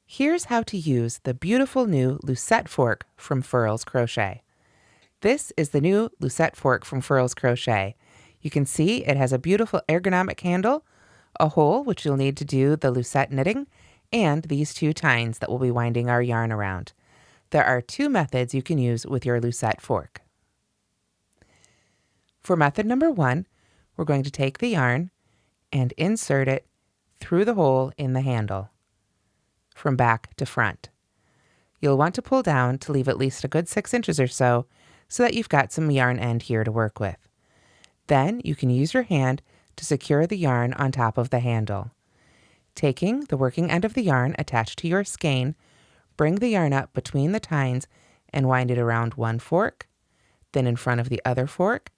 Here's how to use the beautiful new Lucet Fork from Furls Crochet. This is the new Lucet Fork from Furls Crochet. You can see it has a beautiful ergonomic handle, a hole which you'll need to do the lucette knitting, and these two tines that we'll be winding our yarn around. There are two methods you can use with your Lucet Fork. For method number 1, we're going to take the yarn and insert it through the hole in the handle, from back to front. You'll want to pull down to leave at least a good 6 inches or so that you've got some yarn end here to work with. Then you can use your hand to secure the yarn on top of the handle. Taking the working end of the yarn attached to your skein, bring the yarn up between the tines and wind it around one fork, then in front of the other fork,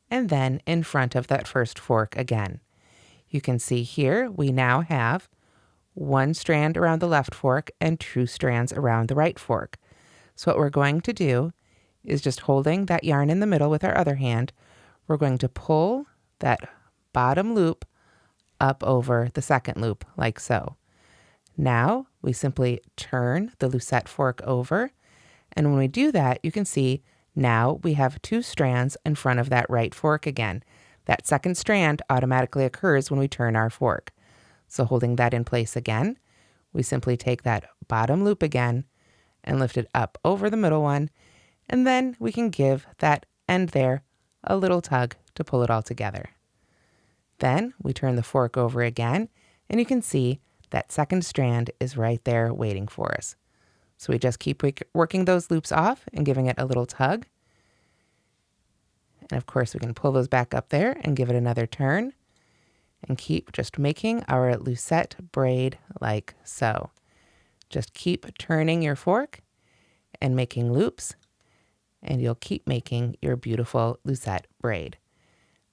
and then in front of that first fork again. You can see here we now have one strand around the left fork and 2 strands around the right fork. So what we're going to do is, just holding that yarn in the middle with our other hand, we're going to pull that bottom loop up over the second loop, like so. Now we simply turn the Lucet Fork over, and when we do that, you can see now we have 2 strands in front of that right fork again. That second strand automatically occurs when we turn our fork. So holding that in place again, we simply take that bottom loop again and lift it up over the middle one, and then we can give that end there a little tug to pull it all together. Then we turn the fork over again, and you can see that second strand is right there waiting for us. So we just keep working those loops off and giving it a little tug. And of course we can pull those back up there and give it another turn, and keep just making our lucette braid like so. Just keep turning your fork and making loops, and you'll keep making your beautiful lucette braid.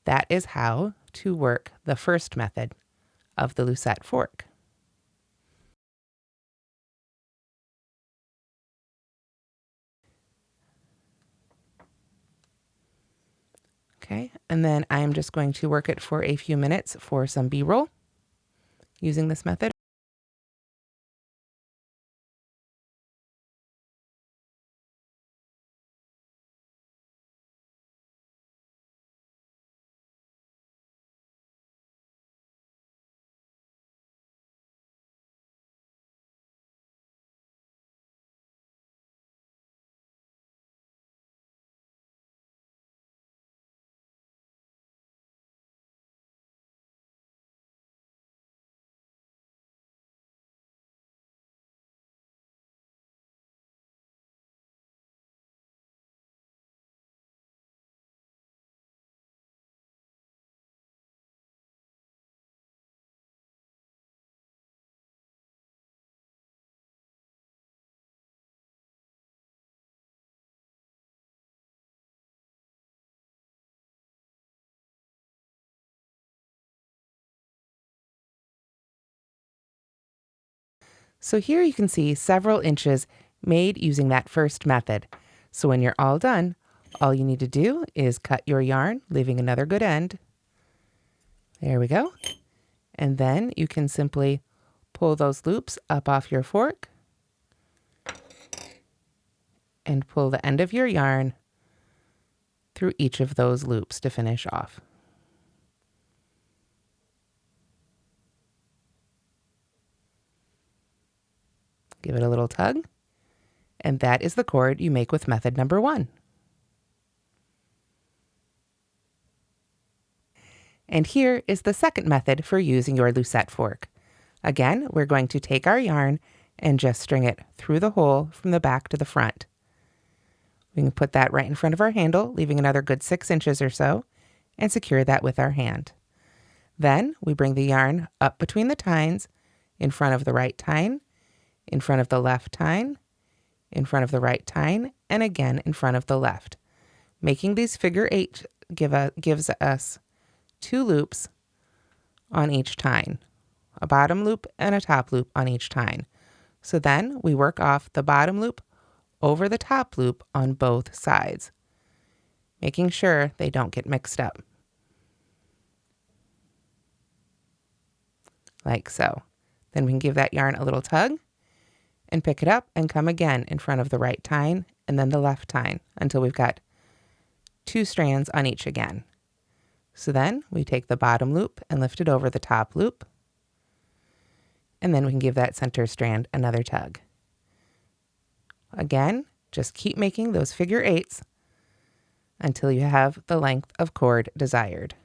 That is how to work the first method of the Lucet Fork. Okay, and then I'm just going to work it for a few minutes for some B-roll using this method. So here you can see several inches made using that first method. So when you're all done, all you need to do is cut your yarn, leaving another good end. There we go. And then you can simply pull those loops up off your fork and pull the end of your yarn through each of those loops to finish off. Give it a little tug, and that is the cord you make with method number 1. And here is the second method for using your Lucet Fork. Again, we're going to take our yarn and just string it through the hole from the back to the front. We can put that right in front of our handle, leaving another good 6 inches or so, and secure that with our hand. Then we bring the yarn up between the tines, in front of the right tine, in front of the left tine, in front of the right tine, and again in front of the left. Making these figure 8 gives us 2 loops on each tine, a bottom loop and a top loop on each tine. So then we work off the bottom loop over the top loop on both sides, making sure they don't get mixed up. Like so. Then we can give that yarn a little tug and pick it up and come again in front of the right tine and then the left tine until we've got 2 strands on each again. So then we take the bottom loop and lift it over the top loop, and then we can give that center strand another tug. Again, just keep making those figure 8s until you have the length of cord desired.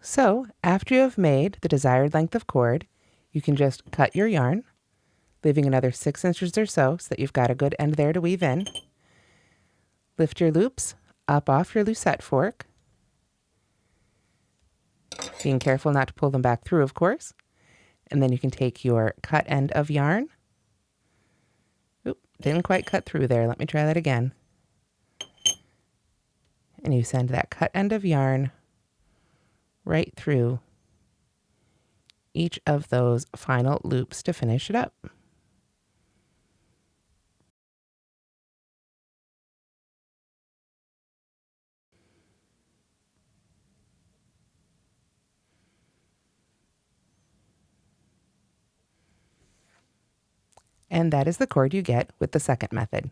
So after you have made the desired length of cord, you can just cut your yarn, leaving another 6 inches or so that you've got a good end there to weave in. Lift your loops up off your lucette fork, being careful not to pull them back through, of course. And then you can take your cut end of yarn. Oop, didn't quite cut through there. Let me try that again. And you send that cut end of yarn right through each of those final loops to finish it up. And that is the cord you get with the second method.